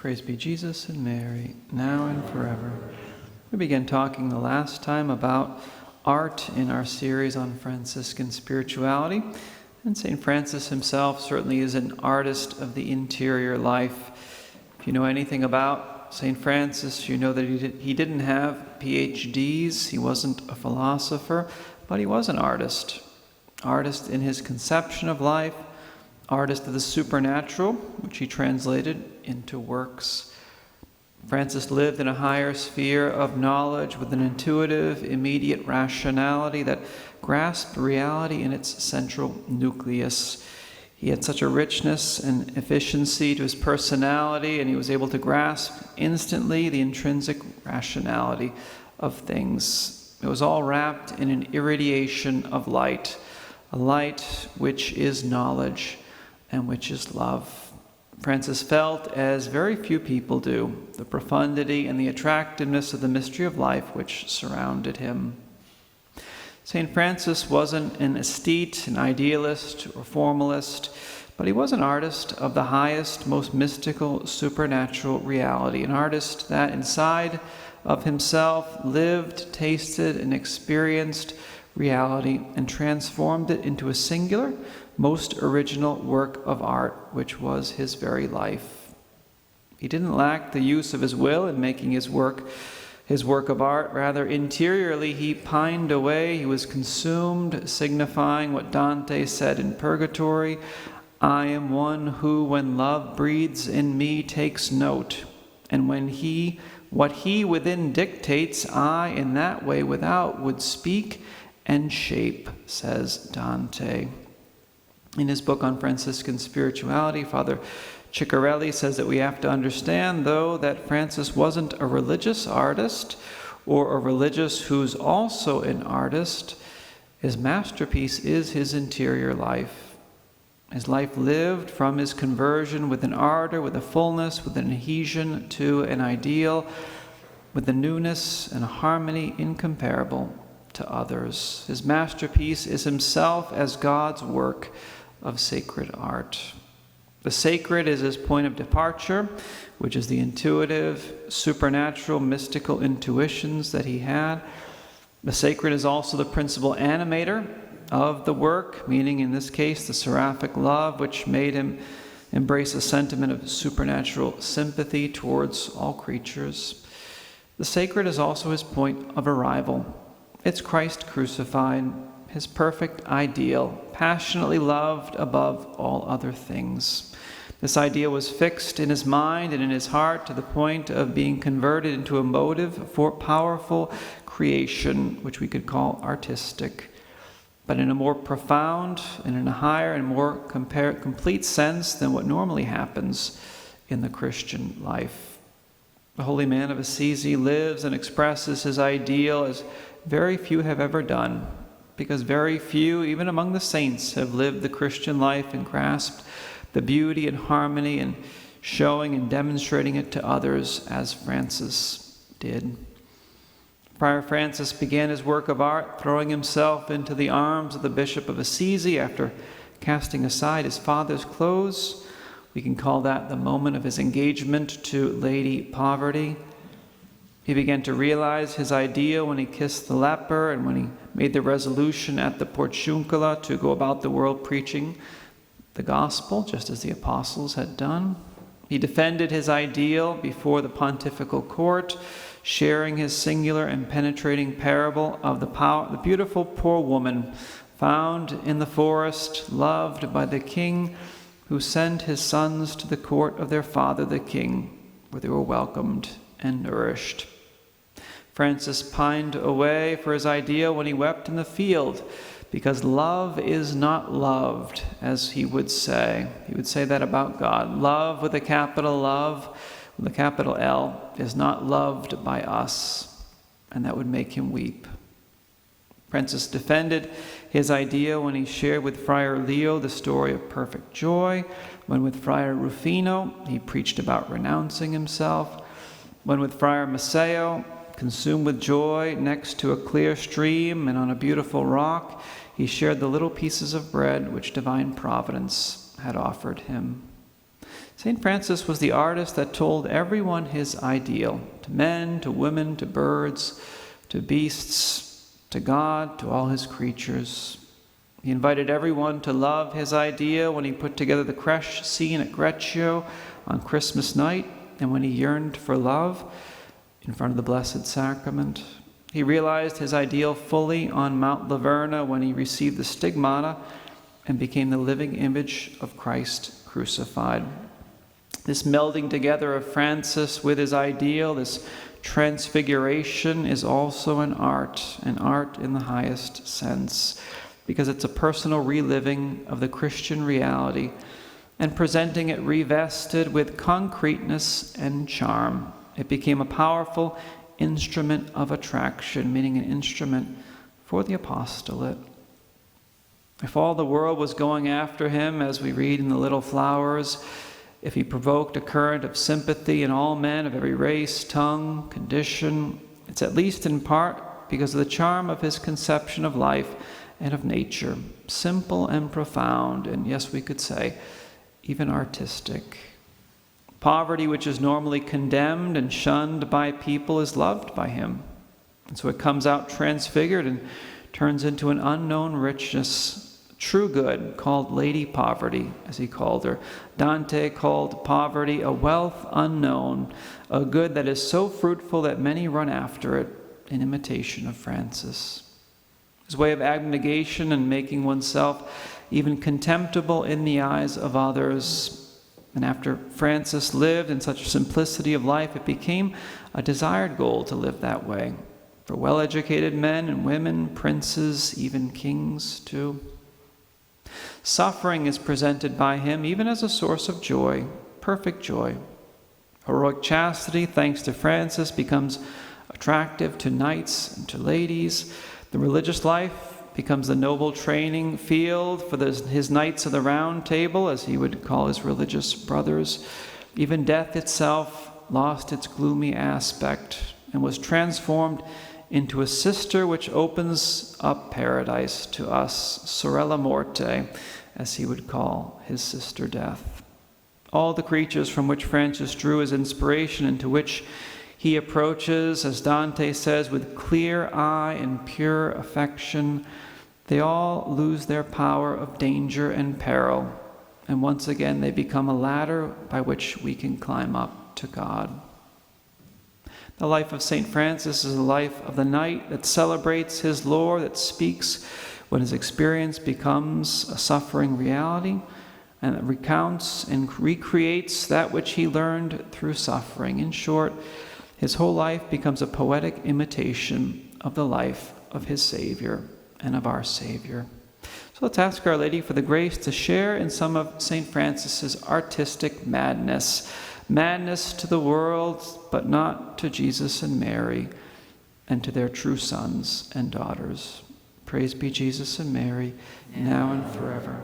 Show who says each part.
Speaker 1: Praise be Jesus and Mary, now and forever. We began talking the last time about art in our series on Franciscan spirituality. And St. Francis himself certainly is an artist of the interior life. If you know anything about St. Francis, you know that he didn't have PhDs, he wasn't a philosopher, but he was an artist. Artist in his conception of life, artist of the supernatural, which he translated into works. Francis lived in a higher sphere of knowledge with an intuitive, immediate rationality that grasped reality in its central nucleus. He had such a richness and efficiency to his personality, and he was able to grasp instantly the intrinsic rationality of things. It was all wrapped in an irradiation of light, a light which is knowledge and which is love. Francis felt, as very few people do, the profundity and the attractiveness of the mystery of life which surrounded him. St. Francis wasn't an aesthete, an idealist, or formalist, but he was an artist of the highest, most mystical, supernatural reality, an artist that inside of himself lived, tasted, and experienced reality and transformed it into a singular, most original work of art, which was his very life. He didn't lack the use of his will in making his work of art. Rather, interiorly, he pined away, he was consumed, signifying what Dante said in Purgatory, "I am one who, when love breathes in me, takes note, and what he within dictates, I in that way without would speak and shape," says Dante. In his book on Franciscan Spirituality, Father Ciccarelli says that we have to understand, though, that Francis wasn't a religious artist or a religious who's also an artist. His masterpiece is his interior life. His life lived from his conversion with an ardor, with a fullness, with an adhesion to an ideal, with a newness and a harmony incomparable to others. His masterpiece is himself as God's work of sacred art. The sacred is his point of departure, which is the intuitive, supernatural, mystical intuitions that he had. The sacred is also the principal animator of the work, meaning in this case the seraphic love, which made him embrace a sentiment of supernatural sympathy towards all creatures. The sacred is also his point of arrival. It's Christ crucified, his perfect ideal, passionately loved above all other things. This idea was fixed in his mind and in his heart to the point of being converted into a motive for powerful creation, which we could call artistic, but in a more profound and in a higher and more complete sense than what normally happens in the Christian life. The holy man of Assisi lives and expresses his ideal as very few have ever done, because very few, even among the saints, have lived the Christian life and grasped the beauty and harmony and showing and demonstrating it to others as Francis did. Friar Francis began his work of art throwing himself into the arms of the Bishop of Assisi after casting aside his father's clothes. We can call that the moment of his engagement to Lady Poverty. He began to realize his ideal when he kissed the leper and when he made the resolution at the Portiuncula to go about the world preaching the gospel, just as the apostles had done. He defended his ideal before the pontifical court, sharing his singular and penetrating parable of the beautiful poor woman found in the forest, loved by the king, who sent his sons to the court of their father the king, where they were welcomed and nourished. Francis pined away for his ideal when he wept in the field, because love is not loved, as he would say. He would say that about God. Love with a capital love, with a capital L, is not loved by us, and that would make him weep. Francis defended his ideal when he shared with Friar Leo the story of perfect joy, when with Friar Rufino he preached about renouncing himself, when with Friar Maceo, consumed with joy next to a clear stream and on a beautiful rock, he shared the little pieces of bread which divine providence had offered him. St. Francis was the artist that told everyone his ideal, to men, to women, to birds, to beasts, to God, to all his creatures. He invited everyone to love his idea when he put together the creche scene at Greccio on Christmas night, and when he yearned for love in front of the Blessed Sacrament. He realized his ideal fully on Mount Laverna when he received the stigmata and became the living image of Christ crucified. This melding together of Francis with his ideal, this transfiguration, is also an art in the highest sense, because it's a personal reliving of the Christian reality and presenting it revested with concreteness and charm. It became a powerful instrument of attraction, meaning an instrument for the apostolate. If all the world was going after him, as we read in the Little Flowers, if he provoked a current of sympathy in all men of every race, tongue, condition, it's at least in part because of the charm of his conception of life and of nature, simple and profound, and yes, we could say, even artistic. Poverty, which is normally condemned and shunned by people, is loved by him. And so it comes out transfigured and turns into an unknown richness, true good, called Lady Poverty, as he called her. Dante called poverty a wealth unknown, a good that is so fruitful that many run after it, in imitation of Francis. His way of abnegation and making oneself even contemptible in the eyes of others. And after Francis lived in such simplicity of life, it became a desired goal to live that way for well-educated men and women, princes, even kings too. Suffering is presented by him even as a source of joy, perfect joy. Heroic chastity, thanks to Francis, becomes attractive to knights and to ladies. The religious life becomes the noble training field for his Knights of the Round Table, as he would call his religious brothers. Even death itself lost its gloomy aspect and was transformed into a sister which opens up paradise to us, Sorella Morte, as he would call his sister death. All the creatures from which Francis drew his inspiration, into which he approaches, as Dante says, with clear eye and pure affection, they all lose their power of danger and peril, and once again they become a ladder by which we can climb up to God. The life of St. Francis is the life of the knight that celebrates his lore, that speaks when his experience becomes a suffering reality, and that recounts and recreates that which he learned through suffering. In short, his whole life becomes a poetic imitation of the life of his Savior and of our Savior. So let's ask Our Lady for the grace to share in some of St. Francis's artistic madness to the world, but not to Jesus and Mary, and to their true sons and daughters. Praise be Jesus and Mary, now and forever.